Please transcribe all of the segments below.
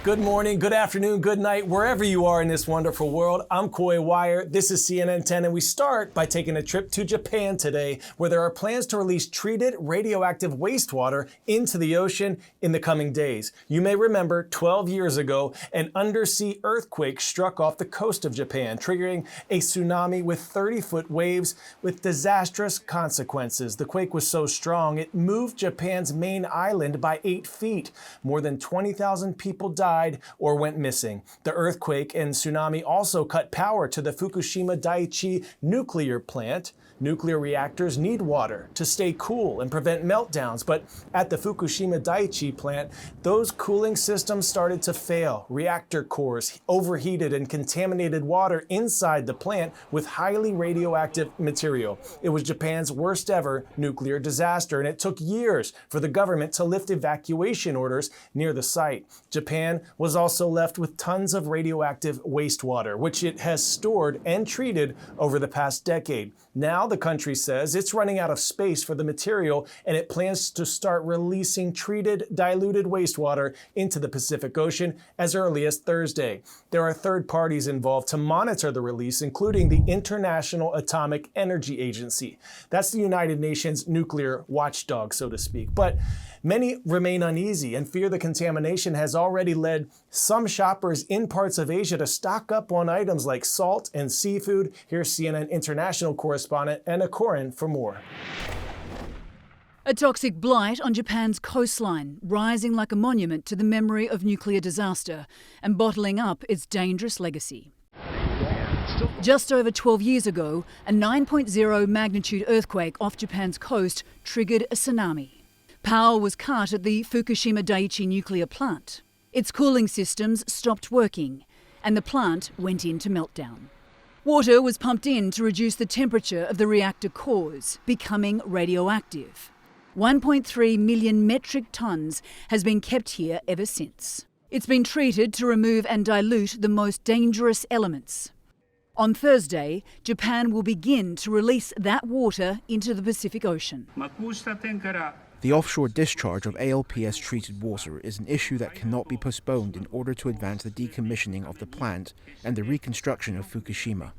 Good morning, good afternoon, good night, wherever you are in this wonderful world. I'm Coy Wire, this is CNN 10, and we start by taking a trip to Japan today, where there are plans to release treated radioactive wastewater into the ocean in the coming days. You may remember 12 years ago, an undersea earthquake struck off the coast of Japan, triggering a tsunami with 30-foot waves with disastrous consequences. The quake was so strong, it moved Japan's main island by 8 feet. More than 20,000 people died or went missing. The earthquake and tsunami also cut power to the Fukushima Daiichi nuclear plant. Nuclear reactors need water to stay cool and prevent meltdowns, but at the Fukushima Daiichi plant, those cooling systems started to fail. Reactor cores overheated and contaminated water inside the plant with highly radioactive material. It was Japan's worst ever nuclear disaster, and it took years for the government to lift evacuation orders near the site. Japan was also left with tons of radioactive wastewater, which it has stored and treated over the past decade. Now the country says it's running out of space for the material, and it plans to start releasing treated, diluted wastewater into the Pacific Ocean as early as Thursday. There are third parties involved to monitor the release, including the International Atomic Energy Agency. That's the United Nations nuclear watchdog, so to speak. But many remain uneasy and fear the contamination has already led some shoppers in parts of Asia to stock up on items like salt and seafood. Here's CNN international correspondent Anna Corin for more. A toxic blight on Japan's coastline, rising like a monument to the memory of nuclear disaster and bottling up its dangerous legacy. Just over 12 years ago, a 9.0 magnitude earthquake off Japan's coast triggered a tsunami. Power was cut at the Fukushima Daiichi nuclear plant. Its cooling systems stopped working, and the plant went into meltdown. Water was pumped in to reduce the temperature of the reactor cores, becoming radioactive. 1.3 million metric tons has been kept here ever since. It's been treated to remove and dilute the most dangerous elements. On Thursday, Japan will begin to release that water into the Pacific Ocean. The offshore discharge of ALPS-treated water is an issue that cannot be postponed in order to advance the decommissioning of the plant and the reconstruction of Fukushima.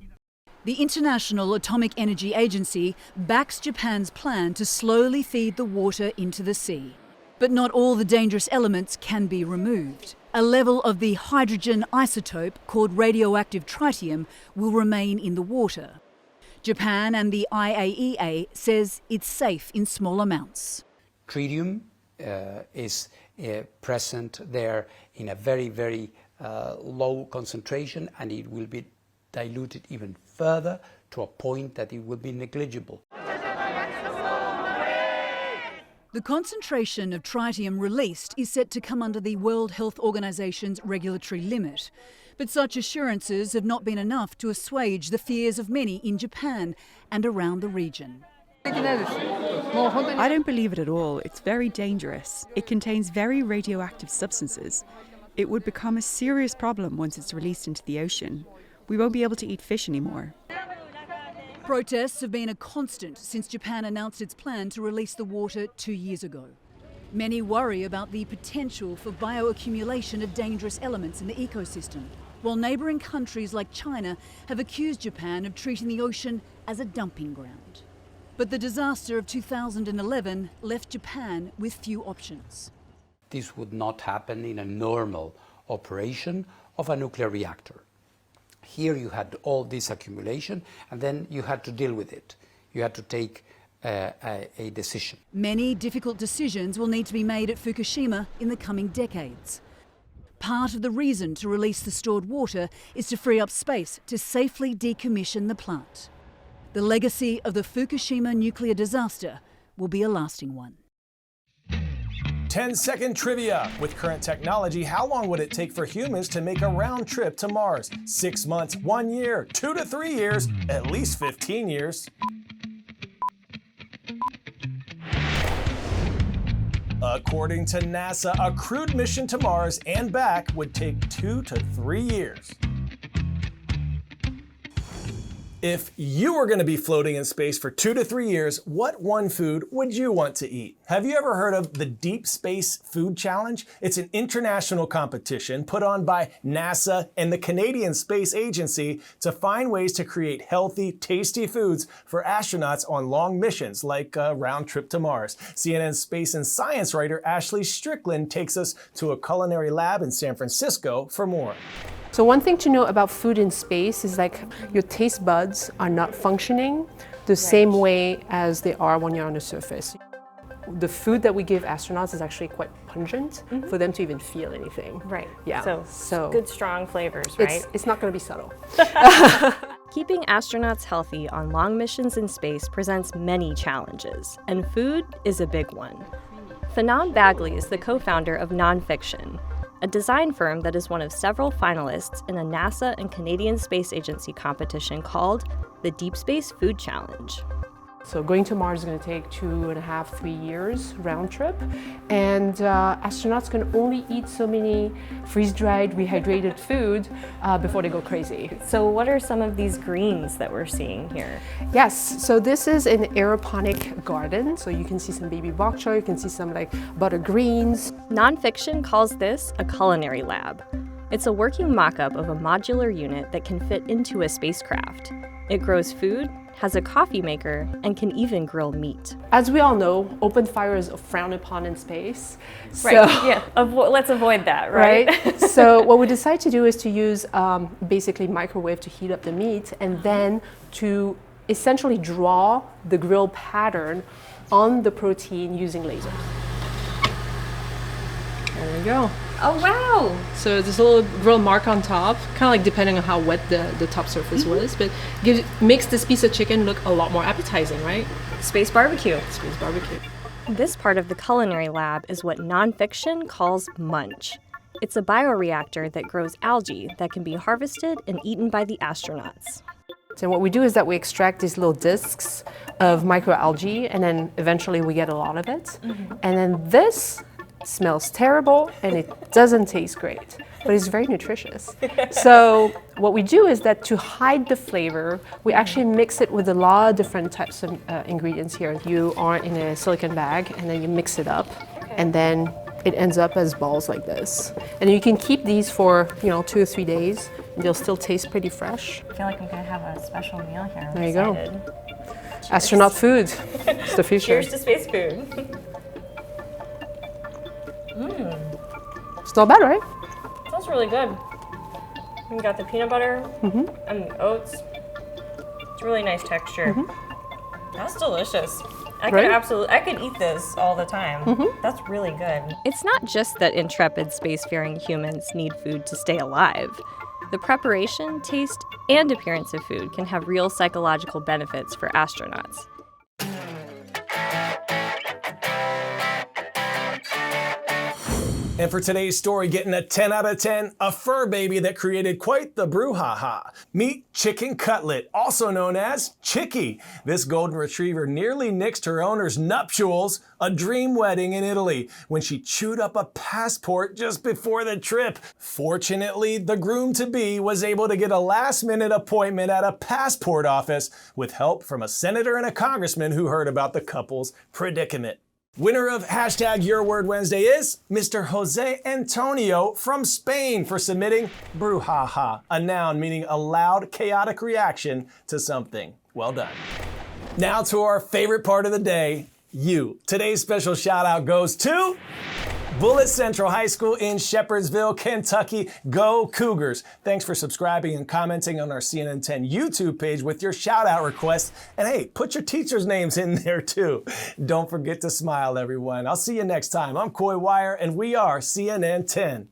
The International Atomic Energy Agency backs Japan's plan to slowly feed the water into the sea. But not all the dangerous elements can be removed. A level of the hydrogen isotope called radioactive tritium will remain in the water. Japan and the IAEA says it's safe in small amounts. Tritium is present there in a very, very low concentration, and it will be diluted even further to a point that it will be negligible. The concentration of tritium released is set to come under the World Health Organization's regulatory limit. But such assurances have not been enough to assuage the fears of many in Japan and around the region. I don't believe it at all. It's very dangerous. It contains very radioactive substances. It would become a serious problem once it's released into the ocean. We won't be able to eat fish anymore. Protests have been a constant since Japan announced its plan to release the water 2 years ago. Many worry about the potential for bioaccumulation of dangerous elements in the ecosystem, while neighbouring countries like China have accused Japan of treating the ocean as a dumping ground. But the disaster of 2011 left Japan with few options. This would not happen in a normal operation of a nuclear reactor. Here you had all this accumulation, and then you had to deal with it. You had to take a decision. Many difficult decisions will need to be made at Fukushima in the coming decades. Part of the reason to release the stored water is to free up space to safely decommission the plant. The legacy of the Fukushima nuclear disaster will be a lasting one. 10-second trivia. With current technology, how long would it take for humans to make a round trip to Mars? 6 months, 1 year, 2 to 3 years, at least 15 years. According to NASA, a crewed mission to Mars and back would take 2 to 3 years. If you were going to be floating in space for 2 to 3 years, what one food would you want to eat? Have you ever heard of the Deep Space Food Challenge? It's an international competition put on by NASA and the Canadian Space Agency to find ways to create healthy, tasty foods for astronauts on long missions like a round trip to Mars. CNN space and science writer Ashley Strickland takes us to a culinary lab in San Francisco for more. So one thing to know about food in space is like your taste buds are not functioning the same way as they are when you're on the surface. The food that we give astronauts is actually quite pungent for them to even feel anything. Right. Yeah. So good strong flavors, right? It's not going to be subtle. Keeping astronauts healthy on long missions in space presents many challenges, and food is a big one. Fanon Bagley is the co-founder of Nonfiction, a design firm that is one of several finalists in a NASA and Canadian Space Agency competition called the Deep Space Food Challenge. So going to Mars is going to take 2.5 to 3 years round trip, and astronauts can only eat so many freeze-dried, rehydrated food before they go crazy. So what are some of these greens that we're seeing here? Yes, so this is an aeroponic garden. So you can see some baby bok choy, you can see some like butter greens. Nonfiction calls this a culinary lab. It's a working mock-up of a modular unit that can fit into a spacecraft. It grows food, has a coffee maker, and can even grill meat. As we all know, open fire is frowned upon in space. Right, yeah, let's avoid that, right? So what we decide to do is to use basically microwave to heat up the meat, and then to essentially draw the grill pattern on the protein using lasers. There we go. Oh, wow! So there's a little grill mark on top, kind of like depending on how wet the top surface was, but makes this piece of chicken look a lot more appetizing, right? Space barbecue. Space barbecue. This part of the culinary lab is what Nonfiction calls Munch. It's a bioreactor that grows algae that can be harvested and eaten by the astronauts. So what we do is that we extract these little discs of microalgae, and then eventually we get a lot of it. And then this smells terrible and it doesn't taste great, but it's very nutritious. So what we do is that to hide the flavor, we actually mix it with a lot of different types of ingredients here. You are in a silicone bag and then you mix it up, and then it ends up as balls like this. And you can keep these for 2 or 3 days. They'll still taste pretty fresh. I feel like I'm gonna have a special meal here. There you go. Astronaut food. It's the future. Cheers to space food. It's not bad, right? Smells really good. We got the peanut butter and the oats. It's a really nice texture. That's delicious. I could eat this all the time. That's really good. It's not just that intrepid spacefaring humans need food to stay alive. The preparation, taste, and appearance of food can have real psychological benefits for astronauts. And for today's story, getting a 10 out of 10, a fur baby that created quite the brouhaha. Meet Chicken Cutlet, also known as Chicky. This golden retriever nearly nixed her owner's nuptials, a dream wedding in Italy, when she chewed up a passport just before the trip. Fortunately, the groom-to-be was able to get a last-minute appointment at a passport office with help from a senator and a congressman who heard about the couple's predicament. Winner of #YourWordWednesday is Mr. Jose Antonio from Spain for submitting brouhaha, a noun meaning a loud, chaotic reaction to something. Well done. Now to our favorite part of the day, you. Today's special shout out goes to Bullitt Central High School in Shepherdsville, Kentucky. Go Cougars. Thanks for subscribing and commenting on our CNN 10 YouTube page with your shout out requests. And hey, put your teachers' names in there too. Don't forget to smile, everyone. I'll see you next time. I'm Coy Wire and we are CNN 10.